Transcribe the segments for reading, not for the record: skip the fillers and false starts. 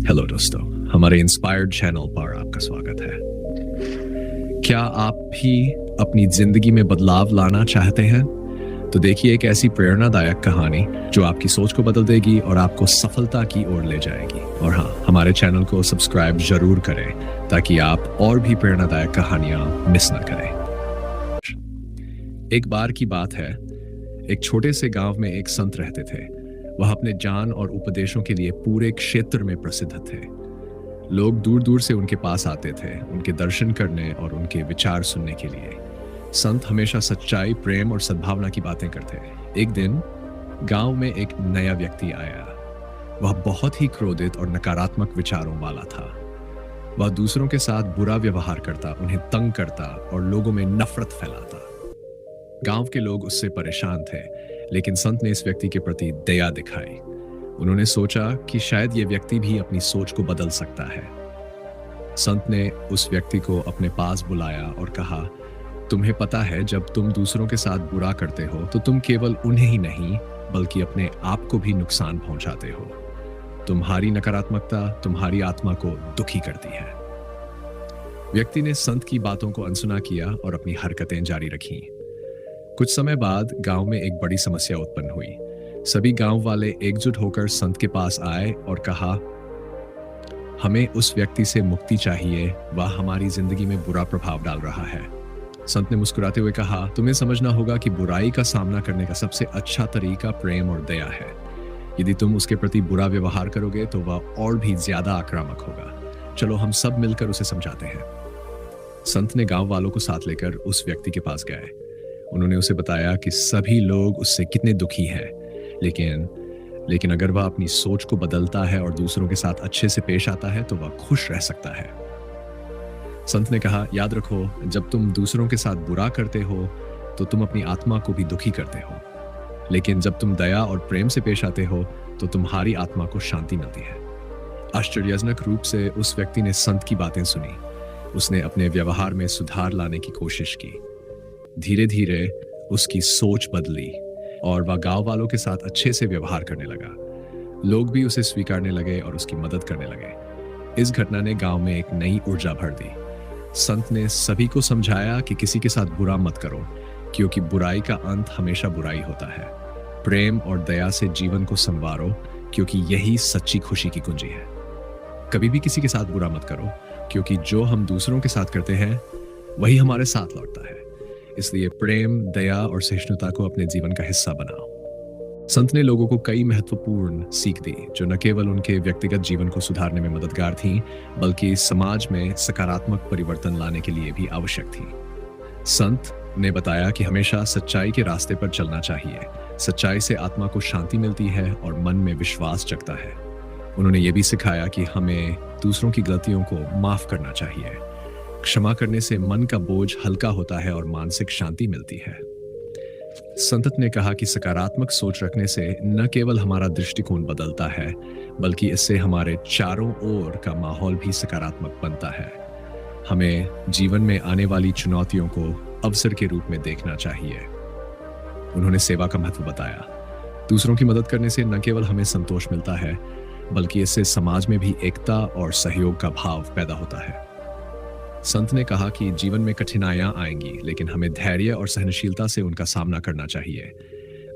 Hello दोस्तों, हमारे inspired channel पर आपका स्वागत है। क्या आप भी अपनी जिंदगी में बदलाव लाना चाहते हैं? तो देखिए एक ऐसी प्रेरणादायक कहानी जो आपकी सोच को बदल देगी और आपको सफलता की ओर ले जाएगी। और हाँ, हमारे चैनल को सब्सक्राइब जरूर करें ताकि आप और भी प्रेरणादायक कहानियां मिस ना करें। एक बार की बात है, एक छोटे से गांव में एक संत रहते थे। वह अपने ज्ञान और उपदेशों के लिए पूरे क्षेत्र में प्रसिद्ध थे। लोग दूर दूर से उनके पास आते थे, उनके दर्शन करने और उनके विचार सुनने के लिए। संत हमेशा सच्चाई, प्रेम और सद्भावना की बातें करते। एक दिन गांव में एक नया व्यक्ति आया। वह बहुत ही क्रोधित और नकारात्मक विचारों वाला था। वह दूसरों के साथ बुरा व्यवहार करता, उन्हें तंग करता और लोगों में नफरत फैलाता। गांव के लोग उससे परेशान थे, लेकिन संत ने इस व्यक्ति के प्रति दया दिखाई। उन्होंने सोचा कि शायद ये व्यक्ति भी अपनी सोच को बदल सकता है। संत ने उस व्यक्ति को अपने पास बुलाया और कहा, तुम्हें पता है, जब तुम दूसरों के साथ बुरा करते हो तो तुम केवल उन्हें ही नहीं बल्कि अपने आप को भी नुकसान पहुंचाते हो। तुम्हारी नकारात्मकता तुम्हारी आत्मा को दुखी करती है। व्यक्ति ने संत की बातों को अनसुना किया और अपनी हरकतें जारी रखीं। कुछ समय बाद गांव में एक बड़ी समस्या उत्पन्न हुई। सभी गांव वाले एकजुट होकर संत के पास आए और कहा, हमें उस व्यक्ति से मुक्ति चाहिए, वह हमारी जिंदगी में बुरा प्रभाव डाल रहा है। संत ने मुस्कुराते हुए कहा, तुम्हें समझना होगा कि बुराई का सामना करने का सबसे अच्छा तरीका प्रेम और दया है। यदि तुम उसके प्रति बुरा व्यवहार करोगे तो वह और भी ज्यादा आक्रामक होगा। चलो हम सब मिलकर उसे समझाते हैं। संत ने गांव वालों को साथ लेकर उस व्यक्ति के पास गए। उन्होंने उसे बताया कि सभी लोग उससे कितने दुखी हैं, लेकिन अगर वह अपनी सोच को बदलता है और दूसरों के साथ अच्छे से पेश आता है तो वह खुश रह सकता है। संत ने कहा, याद रखो, जब तुम दूसरों के साथ बुरा करते हो तो तुम अपनी आत्मा को भी दुखी करते हो, लेकिन जब तुम दया और प्रेम से पेश आते हो तो तुम्हारी आत्मा को शांति मिलती है। आश्चर्यजनक रूप से उस व्यक्ति ने संत की बातें सुनी। उसने अपने व्यवहार में सुधार लाने की कोशिश की। धीरे धीरे उसकी सोच बदली और वह गांव वालों के साथ अच्छे से व्यवहार करने लगा। लोग भी उसे स्वीकारने लगे और उसकी मदद करने लगे। इस घटना ने गांव में एक नई ऊर्जा भर दी। संत ने सभी को समझाया कि किसी के साथ बुरा मत करो, क्योंकि बुराई का अंत हमेशा बुराई होता है। प्रेम और दया से जीवन को संवारो, क्योंकि यही सच्ची खुशी की कुंजी है। कभी भी किसी के साथ बुरा मत करो, क्योंकि जो हम दूसरों के साथ करते हैं वही हमारे साथ लौटता है। इसलिए प्रेम, दया और सहिष्णुता को अपने जीवन का हिस्सा बनाओ। संत ने लोगों को कई महत्वपूर्ण सीख दी, जो न केवल उनके व्यक्तिगत जीवन को सुधारने में मददगार थीं, बल्कि समाज में सकारात्मक परिवर्तन लाने के लिए भी आवश्यक थीं। संत ने बताया कि हमेशा सच्चाई के रास्ते पर चलना चाहिए। सच्चाई से आत्मा को शांति मिलती है और मन में विश्वास जगता है। उन्होंने ये भी सिखाया कि हमें दूसरों की गलतियों को माफ करना चाहिए। क्षमा करने से मन का बोझ हल्का होता है और मानसिक शांति मिलती है। संत ने कहा कि सकारात्मक सोच रखने से न केवल हमारा दृष्टिकोण बदलता है, बल्कि इससे हमारे चारों ओर का माहौल भी सकारात्मक बनता है। हमें जीवन में आने वाली चुनौतियों को अवसर के रूप में देखना चाहिए। उन्होंने सेवा का महत्व बताया। दूसरों की मदद करने से न केवल हमें संतोष मिलता है, बल्कि इससे समाज में भी एकता और सहयोग का भाव पैदा होता है। संत ने कहा कि जीवन में कठिनाइयां आएंगी, लेकिन हमें धैर्य और सहनशीलता से उनका सामना करना चाहिए।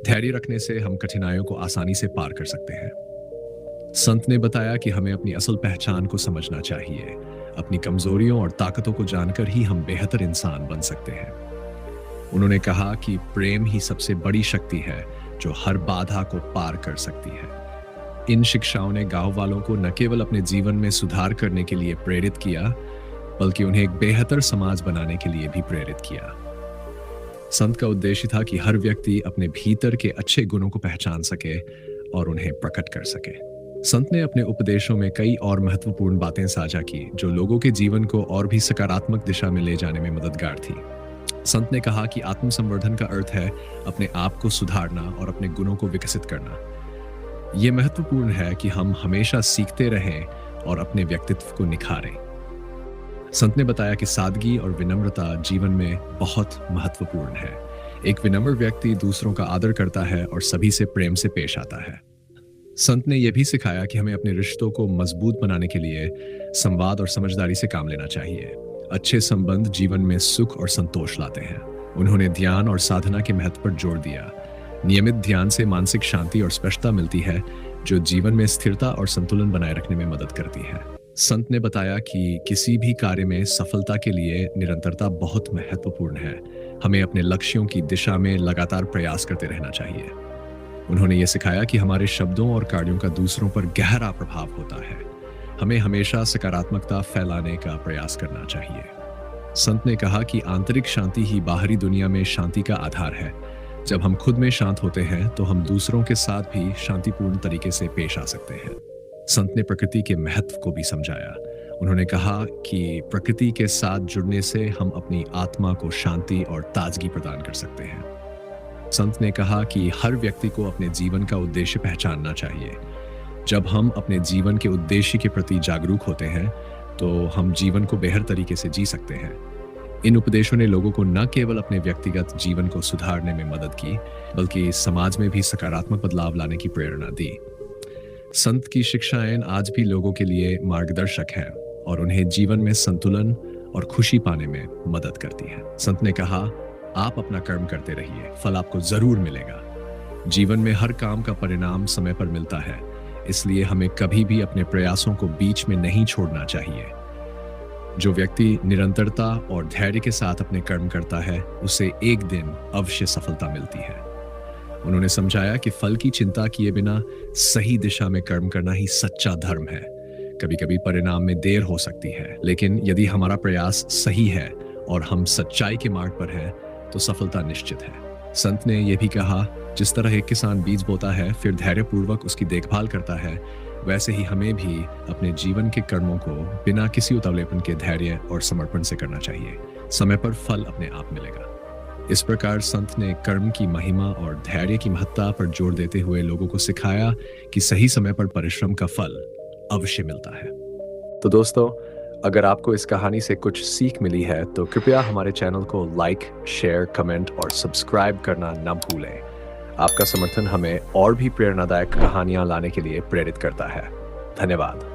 धैर्य रखने से हम कठिनाइयों को आसानी से पार कर सकते हैं। संत ने बताया कि हमें अपनी असल पहचान को समझना चाहिए। अपनी कमजोरियों और ताकतों को जानकर ही हम बेहतर इंसान बन सकते हैं। उन्होंने कहा कि प्रेम ही सबसे बड़ी शक्ति है जो हर बाधा को पार कर सकती है। इन शिक्षाओं ने गांव वालों को न केवल अपने जीवन में सुधार करने के लिए प्रेरित किया, बल्कि उन्हें एक बेहतर समाज बनाने के लिए भी प्रेरित किया। संत का उद्देश्य था कि हर व्यक्ति अपने भीतर के अच्छे गुणों को पहचान सके और उन्हें प्रकट कर सके। संत ने अपने उपदेशों में कई और महत्वपूर्ण बातें साझा की, जो लोगों के जीवन को और भी सकारात्मक दिशा में ले जाने में मददगार थी। संत ने कहा कि आत्मसंवर्धन का अर्थ है अपने आप को सुधारना और अपने गुणों को विकसित करना। यह महत्वपूर्ण है कि हम हमेशा सीखते रहें और अपने व्यक्तित्व को निखारें। संत ने बताया कि सादगी और विनम्रता जीवन में बहुत महत्वपूर्ण है। एक विनम्र व्यक्ति दूसरों का आदर करता है और सभी से प्रेम से पेश आता है। संत ने यह भी सिखाया कि हमें अपने रिश्तों को मजबूत बनाने के लिए संवाद और समझदारी से काम लेना चाहिए। अच्छे संबंध जीवन में सुख और संतोष लाते हैं। उन्होंने ध्यान और साधना के महत्व पर जोर दिया। नियमित ध्यान से मानसिक शांति और स्पष्टता मिलती है, जो जीवन में स्थिरता और संतुलन बनाए रखने में मदद करती है। संत ने बताया कि किसी भी कार्य में सफलता के लिए निरंतरता बहुत महत्वपूर्ण है। हमें अपने लक्ष्यों की दिशा में लगातार प्रयास करते रहना चाहिए। उन्होंने ये सिखाया कि हमारे शब्दों और कार्यों का दूसरों पर गहरा प्रभाव होता है। हमें हमेशा सकारात्मकता फैलाने का प्रयास करना चाहिए। संत ने कहा कि आंतरिक शांति ही बाहरी दुनिया में शांति का आधार है। जब हम खुद में शांत होते हैं तो हम दूसरों के साथ भी शांतिपूर्ण तरीके से पेश आ सकते हैं। संत ने प्रकृति के महत्व को भी समझाया। उन्होंने कहा कि प्रकृति के साथ जुड़ने से हम अपनी आत्मा को शांति और ताजगी प्रदान कर सकते हैं। संत ने कहा कि हर व्यक्ति को अपने जीवन का उद्देश्य पहचानना चाहिए। जब हम अपने जीवन के उद्देश्य के प्रति जागरूक होते हैं तो हम जीवन को बेहतर तरीके से जी सकते हैं। इन उपदेशों ने लोगों को न केवल अपने व्यक्तिगत जीवन को सुधारने में मदद की, बल्कि समाज में भी सकारात्मक बदलाव लाने की प्रेरणा दी। संत की शिक्षाएं आज भी लोगों के लिए मार्गदर्शक हैं और उन्हें जीवन में संतुलन और खुशी पाने में मदद करती है। संत ने कहा, आप अपना कर्म करते रहिए, फल आपको जरूर मिलेगा। जीवन में हर काम का परिणाम समय पर मिलता है, इसलिए हमें कभी भी अपने प्रयासों को बीच में नहीं छोड़ना चाहिए। जो व्यक्ति निरंतरता और धैर्य के साथ अपने कर्म करता है, उसे एक दिन अवश्य सफलता मिलती है। उन्होंने समझाया कि फल की चिंता किए बिना सही दिशा में कर्म करना ही सच्चा धर्म है। कभी कभी परिणाम में देर हो सकती है, लेकिन यदि हमारा प्रयास सही है और हम सच्चाई के मार्ग पर हैं, तो सफलता निश्चित है। संत ने यह भी कहा, जिस तरह एक किसान बीज बोता है फिर धैर्यपूर्वक उसकी देखभाल करता है, वैसे ही हमें भी अपने जीवन के कर्मों को बिना किसी उतावलेपन के धैर्य और समर्पण से करना चाहिए। समय पर फल अपने आप मिलेगा। इस प्रकार संत ने कर्म की महिमा और धैर्य की महत्ता पर जोर देते हुए लोगों को सिखाया कि सही समय पर परिश्रम का फल अवश्य मिलता है। तो दोस्तों, अगर आपको इस कहानी से कुछ सीख मिली है तो कृपया हमारे चैनल को लाइक, शेयर, कमेंट और सब्सक्राइब करना न भूलें। आपका समर्थन हमें और भी प्रेरणादायक कहानियां लाने के लिए प्रेरित करता है। धन्यवाद।